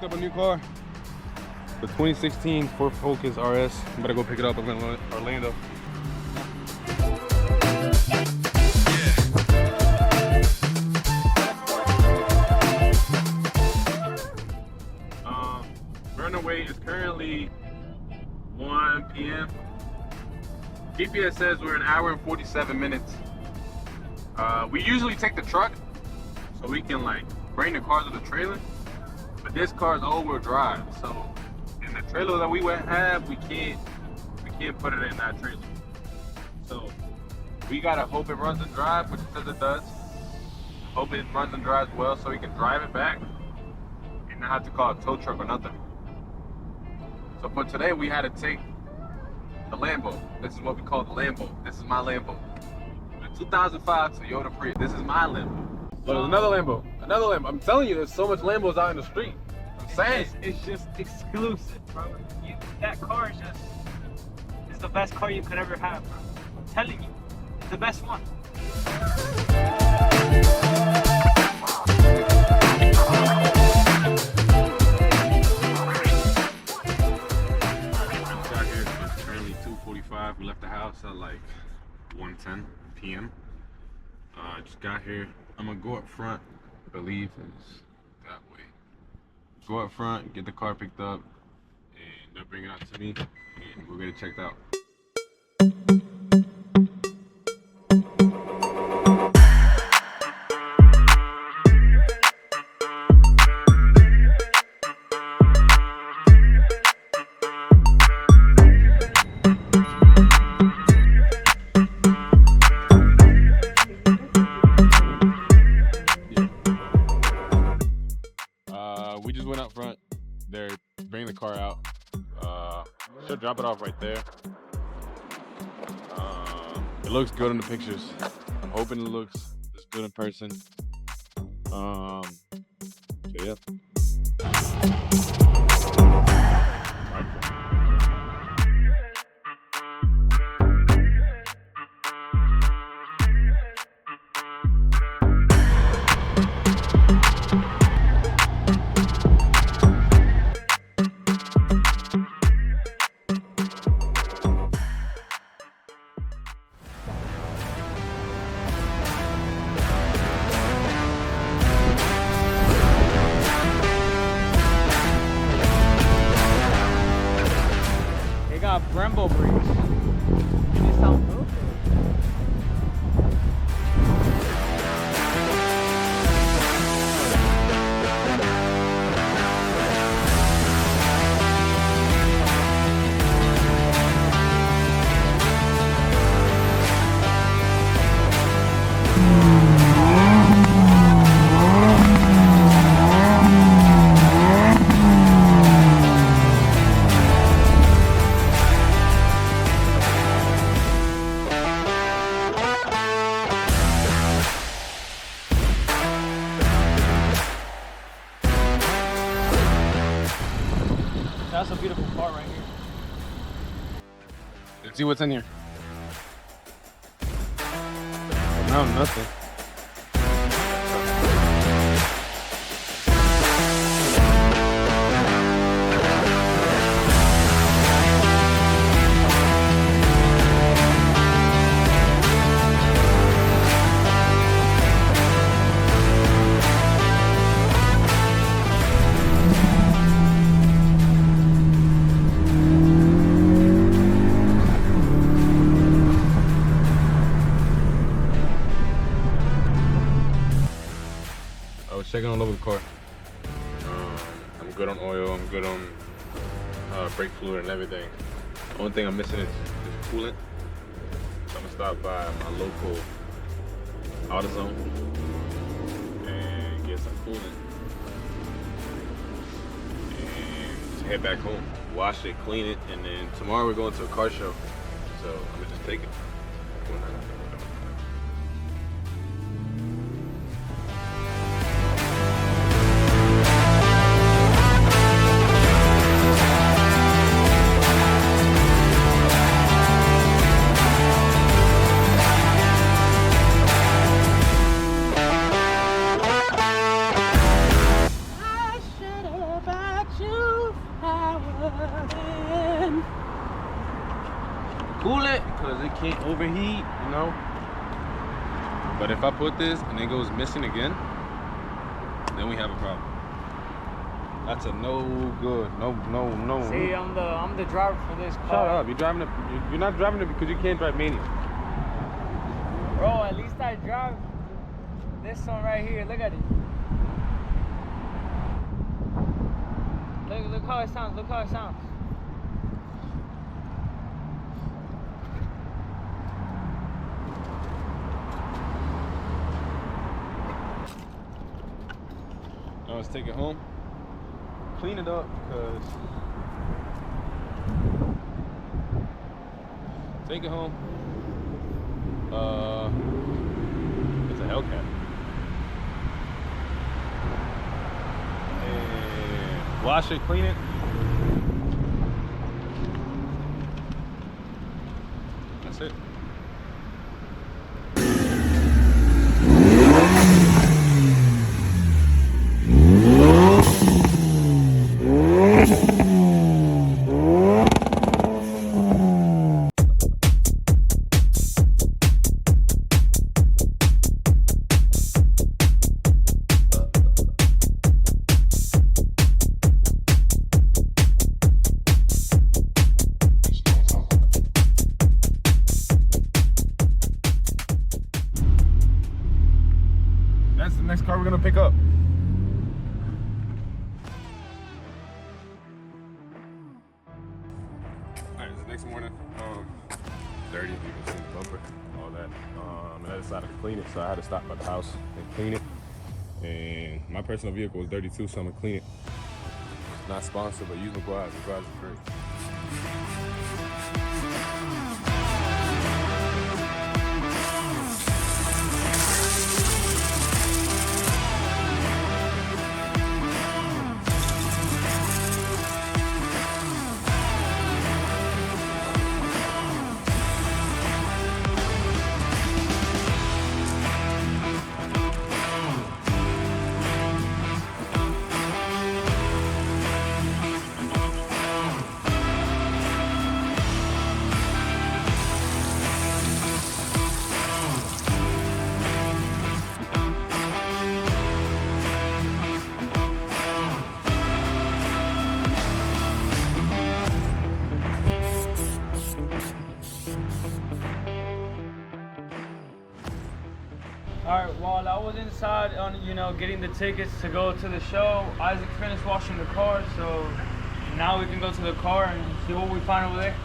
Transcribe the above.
picked up a new car. The 2016 Ford Focus RS. I'm gonna go pick it up. I'm going to Orlando. Running away is currently 1 p.m. GPS says we're an hour and 47 minutes. We usually take the truck so we can like bring the cars to the trailer, but this car is all-wheel drive, so in the trailer that we would have, we can't put it in that trailer. So we gotta hope it runs and drives, which it says it does. Hope it runs and drives well so we can drive it back and not have to call a tow truck or nothing. So for today, we had to take the Lambo. This is what we call the Lambo. This is my Lambo. The 2005 Toyota Prius. This is my Lambo. Look, there's another Lambo. Another Lambo. I'm telling you, there's so much Lambos out in the street. I'm saying. It's just exclusive, bro. That car is it's the best car you could ever have, bro. I'm telling you, it's the best one. We left the house at like 1:10 p.m. Just got here. I'm gonna go up front. I believe it's that way. Go up front, get the car picked up, and they'll bring it out to me, and we'll get it checked out. We just went up front. They're bringing the car out. She'll drop it off right there. It looks good in the pictures. I'm hoping it looks as good in person. So yeah. Brembo brakes. They sound good. That's a beautiful car right here. Let's see what's in here. No, nothing. Checking all over the car. I'm good on oil, I'm good on brake fluid and everything. The only thing I'm missing is coolant. So I'm gonna stop by my local AutoZone and get some coolant. And just head back home. Wash it, clean it, and then tomorrow we're going to a car show. So I'm gonna just take it. cool it because it can't overheat, you know. But if I put this and it goes missing again, then we have a problem. That's a no good. No. See, I'm the driver for this car. Shut up. You're driving it. You're not driving it because you can't drive Mania. Bro, at least I drive this one right here. Look at it. Look how it sounds. Look how it sounds. Now let's take it home. Clean it up because take it home. It's a Hellcat. And wash it, clean it. That's it. That's the next car we're gonna pick up. Alright, it's the next morning. Dirty, you can see the bumper, all that. And I decided to clean it, so I had to stop by the house and clean it. And my personal vehicle is dirty too, so I'm gonna clean it. It's not sponsored, but use my garage. The garage is great. Alright, while I was inside on, getting the tickets to go to the show, Isaac finished washing the car, so now we can go to the car and see what we find over there.